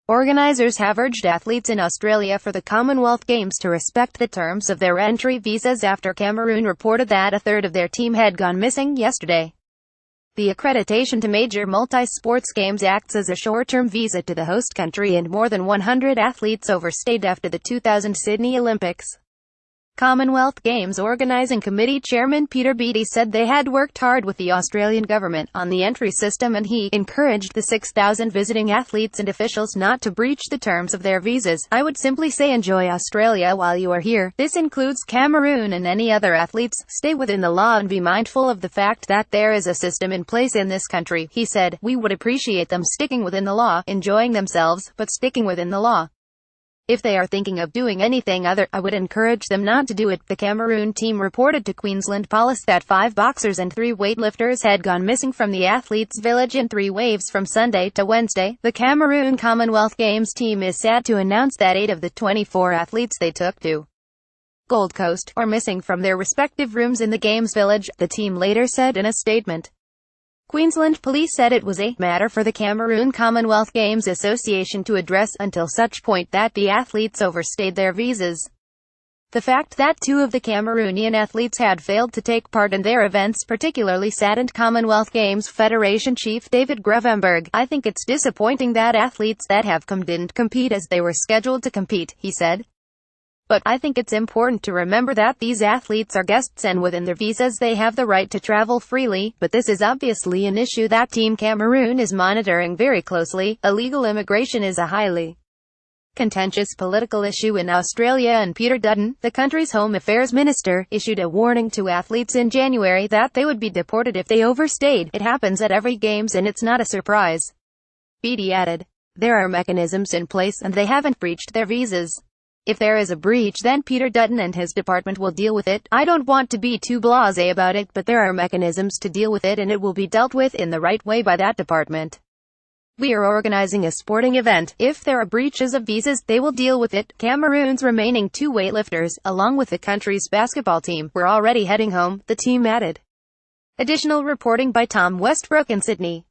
Organizers have urged athletes in Australia for the Commonwealth Games to respect the terms of their entry visas after Cameroon reported that a third of their team had gone missing yesterday. The accreditation to major multi-sports games acts as a short-term visa to the host country, and more than 100 athletes overstayed after the 2000 Sydney Olympics. Commonwealth Games Organising Committee Chairman Peter Beattie said they had worked hard with the Australian government on the entry system, and he encouraged the 6,000 visiting athletes and officials not to breach the terms of their visas. "I would simply say enjoy Australia while you are here. This includes Cameroon and any other athletes. Stay within the law and be mindful of the fact that there is a system in place in this country," he said. "We would appreciate them sticking within the law, enjoying themselves, but sticking within the law. If they are thinking of doing anything other, I would encourage them not to do it." The Cameroon team reported to Queensland Police that 5 boxers and 3 weightlifters had gone missing from the athletes' village in 3 waves from Sunday to Wednesday. The Cameroon Commonwealth Games team is sad to announce that 8 of the 24 athletes they took to Gold Coast are missing from their respective rooms in the Games village, the team later said in a statement. Queensland Police said it was a matter for the Cameroon Commonwealth Games Association to address, until such point that the athletes overstayed their visas. The fact that 2 of the Cameroonian athletes had failed to take part in their events particularly saddened Commonwealth Games Federation Chief David Gravenberg. "I think it's disappointing that athletes that have come didn't compete as they were scheduled to compete," he said. "But I think it's important to remember that these athletes are guests, and within their visas they have the right to travel freely, but this is obviously an issue that Team Cameroon is monitoring very closely. Illegal immigration is a highly contentious political issue in Australia, and Peter Dutton, the country's Home Affairs Minister, issued a warning to athletes in January that they would be deported if they overstayed. It happens at every Games and it's not a surprise." Beattie added, "There are mechanisms in place and they haven't breached their visas. If there is a breach, then Peter Dutton and his department will deal with it. I don't want to be too blasé about it, but there are mechanisms to deal with it, and it will be dealt with in the right way by that department. We are organizing a sporting event. If there are breaches of visas, they will deal with it." Cameroon's remaining 2 weightlifters, along with the country's basketball team, were already heading home, the team added. Additional reporting by Tom Westbrook in Sydney.